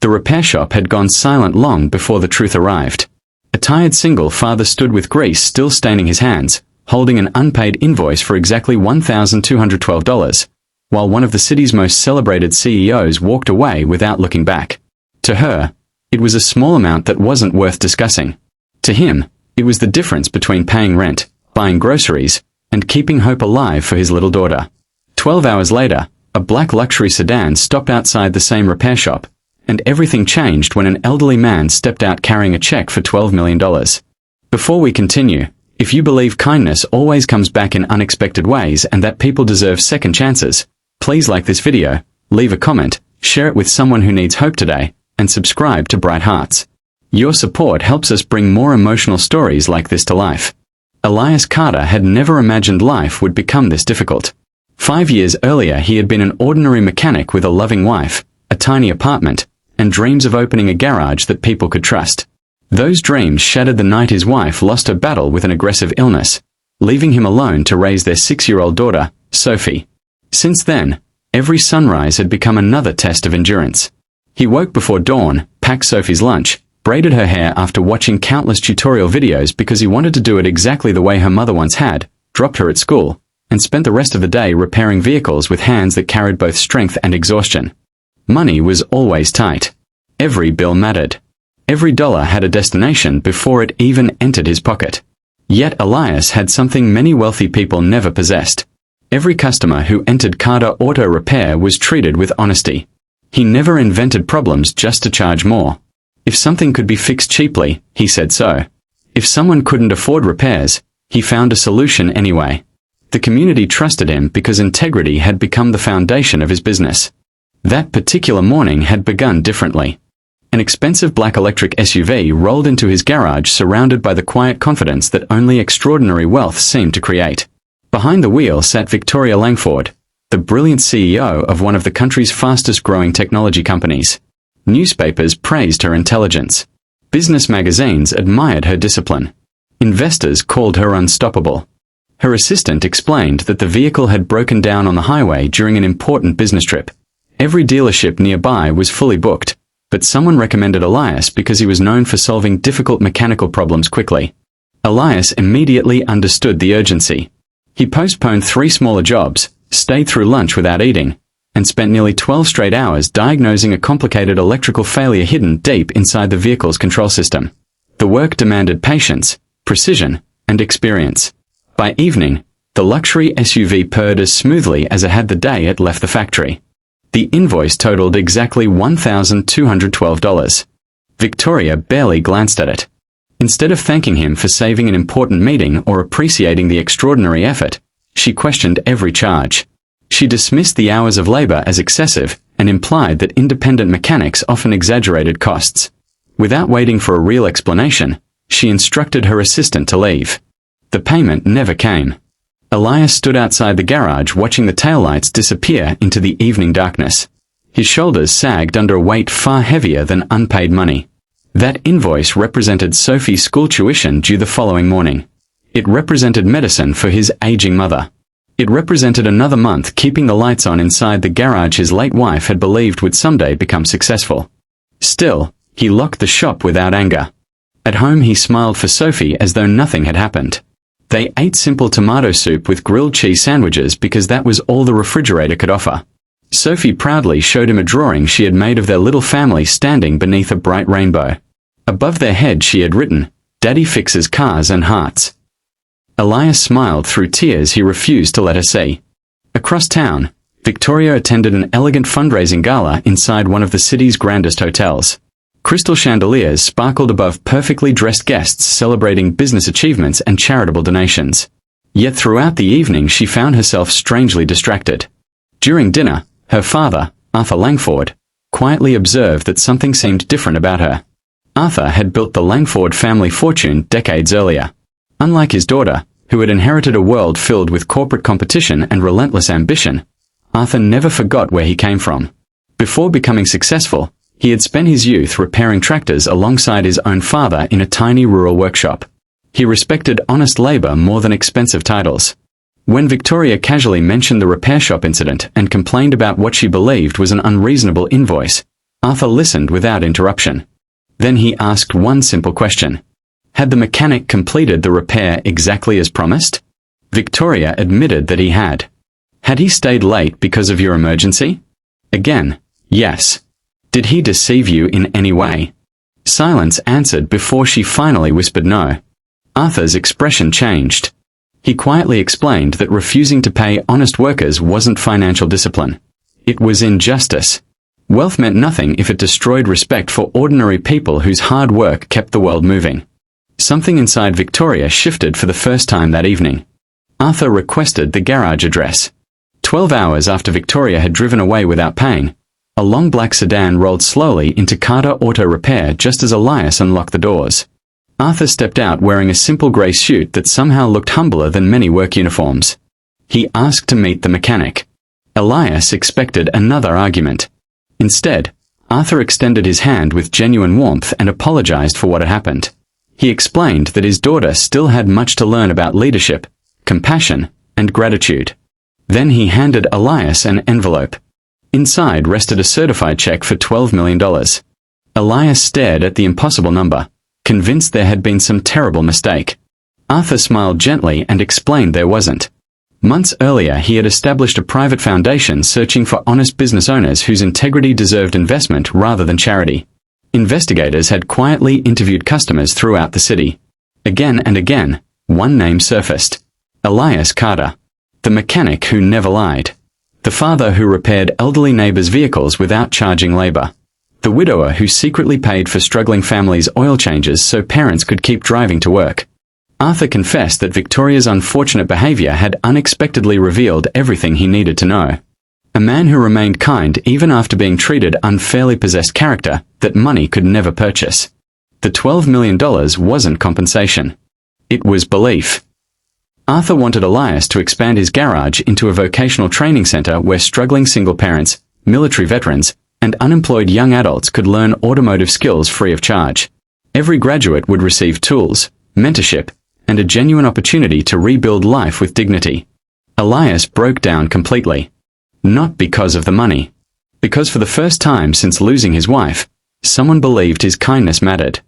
The repair shop had gone silent long before the truth arrived. A tired single father stood with grease still staining his hands, holding an unpaid invoice for exactly $1,212, while one of the city's most celebrated CEOs walked away without looking back. To her, it was a small amount that wasn't worth discussing. To him, it was the difference between paying rent, buying groceries, and keeping hope alive for his little daughter. 12 hours later, a black luxury sedan stopped outside the same repair shop, and everything changed when an elderly man stepped out carrying a check for $12 million. Before we continue, if you believe kindness always comes back in unexpected ways and that people deserve second chances, please like this video, leave a comment, share it with someone who needs hope today, and subscribe to Bright Hearts. Your support helps us bring more emotional stories like this to life. Elias Carter had never imagined life would become this difficult. 5 years earlier he had been an ordinary mechanic with a loving wife, a tiny apartment, and dreams of opening a garage that people could trust. Those dreams shattered the night his wife lost her battle with an aggressive illness, leaving him alone to raise their 6-year-old daughter, Sophie. Since then, every sunrise had become another test of endurance. He woke before dawn, packed Sophie's lunch, braided her hair after watching countless tutorial videos because he wanted to do it exactly the way her mother once had, dropped her at school, and spent the rest of the day repairing vehicles with hands that carried both strength and exhaustion. Money was always tight. Every bill mattered. Every dollar had a destination before it even entered his pocket. Yet Elias had something many wealthy people never possessed. Every customer who entered Carter Auto Repair was treated with honesty. He never invented problems just to charge more. If something could be fixed cheaply, he said so. If someone couldn't afford repairs, he found a solution anyway. The community trusted him because integrity had become the foundation of his business. That particular morning had begun differently. An expensive black electric SUV rolled into his garage surrounded by the quiet confidence that only extraordinary wealth seemed to create. Behind the wheel sat Victoria Langford, the brilliant CEO of one of the country's fastest-growing technology companies. Newspapers praised her intelligence. Business magazines admired her discipline. Investors called her unstoppable. Her assistant explained that the vehicle had broken down on the highway during an important business trip. Every dealership nearby was fully booked, but someone recommended Elias because he was known for solving difficult mechanical problems quickly. Elias immediately understood the urgency. He postponed 3 smaller jobs, stayed through lunch without eating, and spent nearly 12 straight hours diagnosing a complicated electrical failure hidden deep inside the vehicle's control system. The work demanded patience, precision, and experience. By evening, the luxury SUV purred as smoothly as it had the day it left the factory. The invoice totaled exactly $1,212. Victoria barely glanced at it. Instead of thanking him for saving an important meeting or appreciating the extraordinary effort, she questioned every charge. She dismissed the hours of labor as excessive and implied that independent mechanics often exaggerated costs. Without waiting for a real explanation, she instructed her assistant to leave. The payment never came. Elias stood outside the garage watching the taillights disappear into the evening darkness. His shoulders sagged under a weight far heavier than unpaid money. That invoice represented Sophie's school tuition due the following morning. It represented medicine for his aging mother. It represented another month keeping the lights on inside the garage his late wife had believed would someday become successful. Still, he locked the shop without anger. At home he smiled for Sophie as though nothing had happened. They ate simple tomato soup with grilled cheese sandwiches because that was all the refrigerator could offer. Sophie proudly showed him a drawing she had made of their little family standing beneath a bright rainbow. Above their head she had written, "Daddy fixes cars and hearts." Elias smiled through tears he refused to let her see. Across town, Victoria attended an elegant fundraising gala inside one of the city's grandest hotels. Crystal chandeliers sparkled above perfectly dressed guests celebrating business achievements and charitable donations. Yet throughout the evening she found herself strangely distracted. During dinner, her father, Arthur Langford, quietly observed that something seemed different about her. Arthur had built the Langford family fortune decades earlier. Unlike his daughter, who had inherited a world filled with corporate competition and relentless ambition, Arthur never forgot where he came from. Before becoming successful, he had spent his youth repairing tractors alongside his own father in a tiny rural workshop. He respected honest labor more than expensive titles. When Victoria casually mentioned the repair shop incident and complained about what she believed was an unreasonable invoice, Arthur listened without interruption. Then he asked one simple question. Had the mechanic completed the repair exactly as promised? Victoria admitted that he had. Had he stayed late because of your emergency? Again, yes. Did he deceive you in any way? Silence answered before she finally whispered no. Arthur's expression changed. He quietly explained that refusing to pay honest workers wasn't financial discipline. It was injustice. Wealth meant nothing if it destroyed respect for ordinary people whose hard work kept the world moving. Something inside Victoria shifted for the first time that evening. Arthur requested the garage address. 12 hours after Victoria had driven away without paying, a long black sedan rolled slowly into Carter Auto Repair just as Elias unlocked the doors. Arthur stepped out wearing a simple grey suit that somehow looked humbler than many work uniforms. He asked to meet the mechanic. Elias expected another argument. Instead, Arthur extended his hand with genuine warmth and apologized for what had happened. He explained that his daughter still had much to learn about leadership, compassion, and gratitude. Then he handed Elias an envelope. Inside rested a certified check for $12 million. Elias stared at the impossible number, convinced there had been some terrible mistake. Arthur smiled gently and explained there wasn't. Months earlier he had established a private foundation searching for honest business owners whose integrity deserved investment rather than charity. Investigators had quietly interviewed customers throughout the city. Again and again, one name surfaced. Elias Carter. The mechanic who never lied. The father who repaired elderly neighbors' vehicles without charging labor. The widower who secretly paid for struggling families' oil changes so parents could keep driving to work. Arthur confessed that Victoria's unfortunate behavior had unexpectedly revealed everything he needed to know. A man who remained kind even after being treated unfairly possessed character that money could never purchase. The $12 million wasn't compensation. It was belief. Arthur wanted Elias to expand his garage into a vocational training center where struggling single parents, military veterans, and unemployed young adults could learn automotive skills free of charge. Every graduate would receive tools, mentorship, and a genuine opportunity to rebuild life with dignity. Elias broke down completely. Not because of the money. Because for the first time since losing his wife, someone believed his kindness mattered.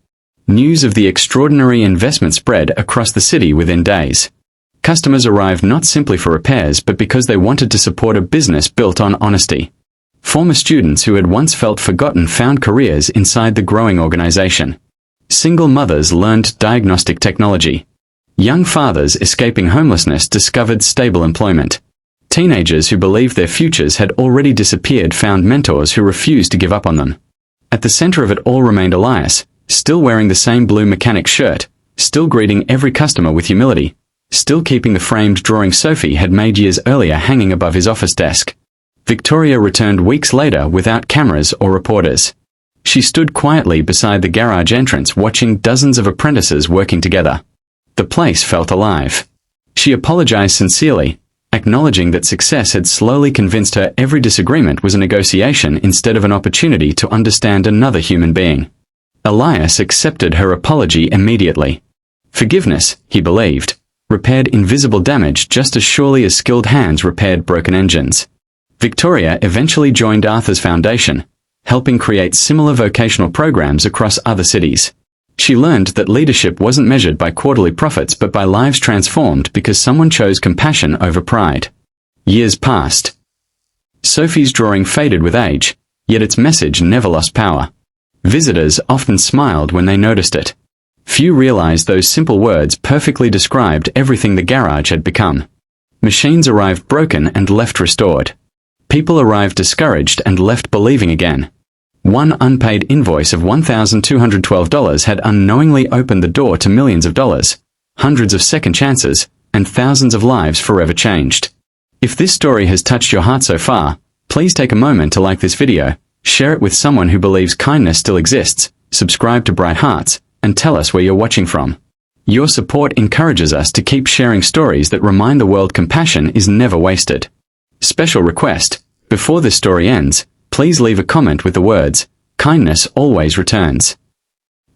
News of the extraordinary investment spread across the city within days. Customers arrived not simply for repairs but because they wanted to support a business built on honesty. Former students who had once felt forgotten found careers inside the growing organization. Single mothers learned diagnostic technology. Young fathers escaping homelessness discovered stable employment. Teenagers who believed their futures had already disappeared found mentors who refused to give up on them. At the center of it all remained Elias, still wearing the same blue mechanic shirt, still greeting every customer with humility, still keeping the framed drawing Sophie had made years earlier hanging above his office desk. Victoria returned weeks later without cameras or reporters. She stood quietly beside the garage entrance watching dozens of apprentices working together. The place felt alive. She apologized sincerely, acknowledging that success had slowly convinced her every disagreement was a negotiation instead of an opportunity to understand another human being. Elias accepted her apology immediately. Forgiveness, he believed, repaired invisible damage just as surely as skilled hands repaired broken engines. Victoria eventually joined Arthur's foundation, helping create similar vocational programs across other cities. She learned that leadership wasn't measured by quarterly profits but by lives transformed because someone chose compassion over pride. Years passed. Sophie's drawing faded with age, yet its message never lost power. Visitors often smiled when they noticed it. Few realized those simple words perfectly described everything the garage had become. Machines arrived broken and left restored. People arrived discouraged and left believing again. One unpaid invoice of $1,212 had unknowingly opened the door to millions of dollars, hundreds of second chances, and thousands of lives forever changed. If this story has touched your heart so far, please take a moment to like this video, share it with someone who believes kindness still exists, subscribe to Bright Hearts, and tell us where you're watching from. Your support encourages us to keep sharing stories that remind the world compassion is never wasted. Special request: before this story ends, please leave a comment with the words, "Kindness always returns."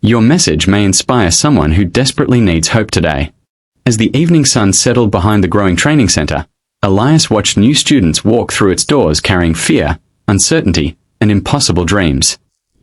Your message may inspire someone who desperately needs hope today. As the evening sun settled behind the growing training center, Elias watched new students walk through its doors carrying fear, uncertainty, and impossible dreams.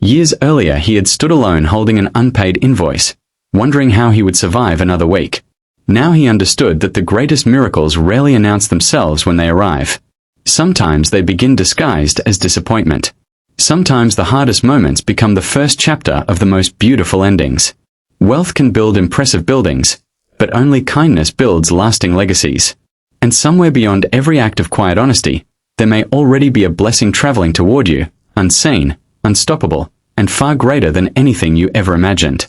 Years earlier he had stood alone holding an unpaid invoice, wondering how he would survive another week. Now he understood that the greatest miracles rarely announce themselves when they arrive. Sometimes they begin disguised as disappointment. Sometimes the hardest moments become the first chapter of the most beautiful endings. Wealth can build impressive buildings, but only kindness builds lasting legacies. And somewhere beyond every act of quiet honesty, there may already be a blessing traveling toward you, unseen, unstoppable, and far greater than anything you ever imagined.